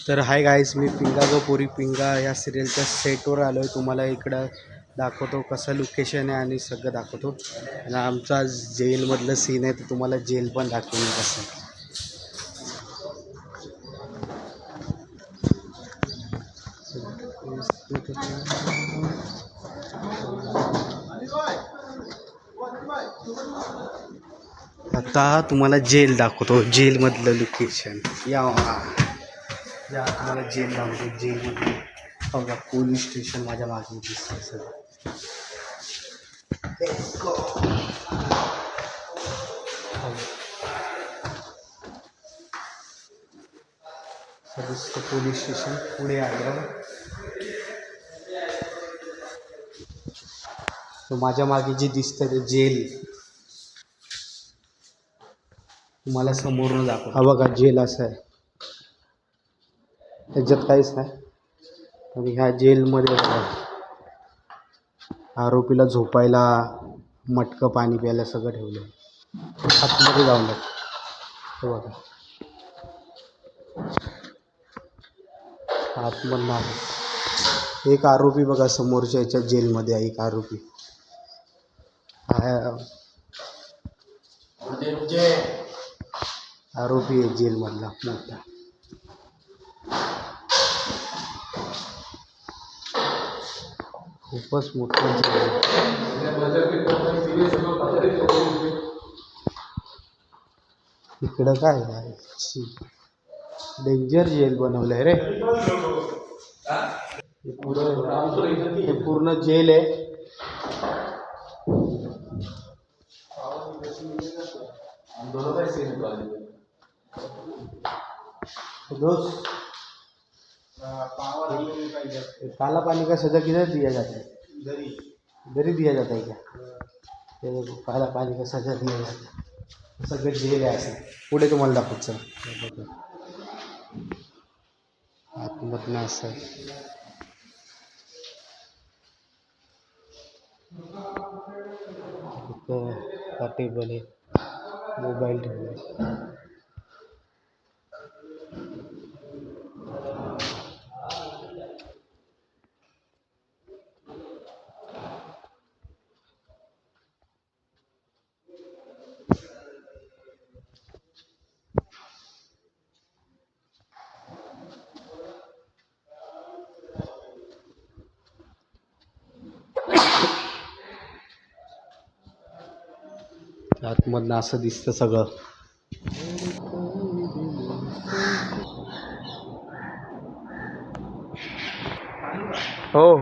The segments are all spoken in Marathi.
तर हाय गाईस, मी पिंगा गो पुरी पिंगा या सिरियलच्या सेटवर आलो आहे. तुम्हाला इकडं दाखवतो कसं लोकेशन आहे आणि सगळं दाखवतो. आणि आमचा जेलमधलं सीन आहे, तर तुम्हाला जेल पण दाखवेन कसं. आता तुम्हाला जेल दाखवतो, जेलमधलं लोकेशन. या तुम्हाला जेल दाखवतो. जेलमधलं बघा, पोलीस स्टेशन माझ्या मागे दिसतं सगळं. सदस्य पोलीस स्टेशन पुढे आलं. तो माझ्या मागे जे दिसतं ते जेल तुम्हाला समोरून दाखव. हा बघा जेल असं आहे, त्याच्यात काहीच नाही. आणि ह्या जेलमध्ये बघा, आरोपीला झोपायला, मटकं पाणी प्यायला सगळं ठेवलं. आतमध्ये जाऊन बघा, आतमधनं आहे एक आरोपी बघा. समोरच्या याच्या जेलमध्ये आहे एक आरोपी. आरोपी आहे जेलमधला मोठा. खूपच मोठं जेल. इकडं काय आहे, डेंजर जेल बनवलंय रे. हे पूर्ण जेल आहे. दोस्त, काला पानी का सजा किधर दिया जाता है? दरी दिया जाता है क्या? काला पानी का सजा दिया जाता है. सगळं जेल आहे असं. पुढे तुम्हाला दाखवतो आतमधनं असं. इथं टेबल आहे, मोबाईल ठेवला. आतमधनं असं दिसतं सगळं. हो,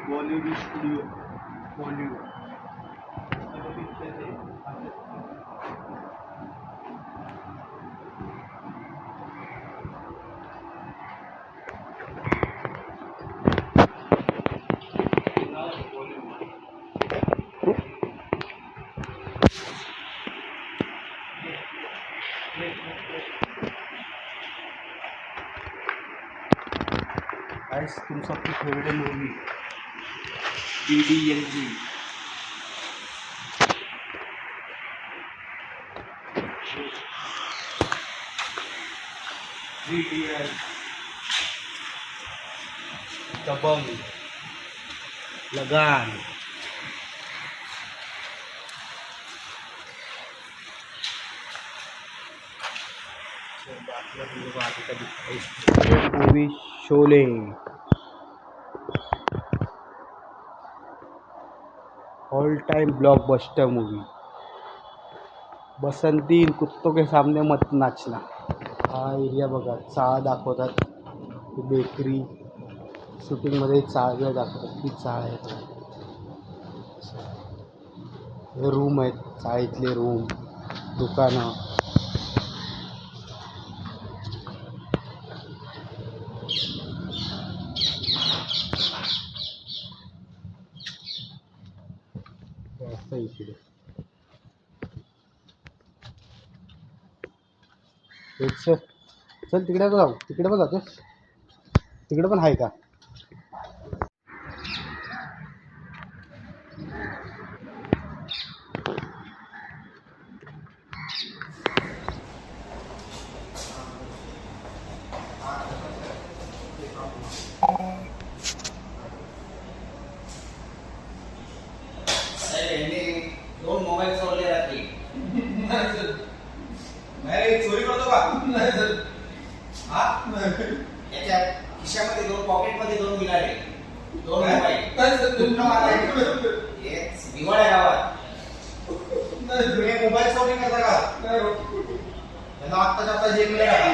बॉलिवूड स्टुडिओ, बॉलिवूड. गाइस, तुम सबकी favourite movie DDLG. Dabangg, Lagaan. Movie Sholay, all time blockbuster movie. Basanti इन कुत्तों के सामने मत नाचना. हा एरिया बघा, चाळ दाखवतात. बेकरी शूटिंगमध्ये चाळ दाखवतात. ती चाळ आहे. रूम आहेत, चाळीतले रूम, दुकानं. असं इकडे चल तिकडे जाऊ. तिकडे पण जातो. तिकडे पण आहे का? मोबाईल चोरले रात्री. नाही चोरी करतो का? नाही सर. हा याच्या खिशामध्ये 2 पॉकेटमध्ये 2 मिळाले. 2 मोबाईल. नाही सर तुमचा मारला हे दिवाळ्या गावात. तुम्ही मोबाईल चोरी करता का? त्याला आत्ताच्या आता जेल मध्ये टाका.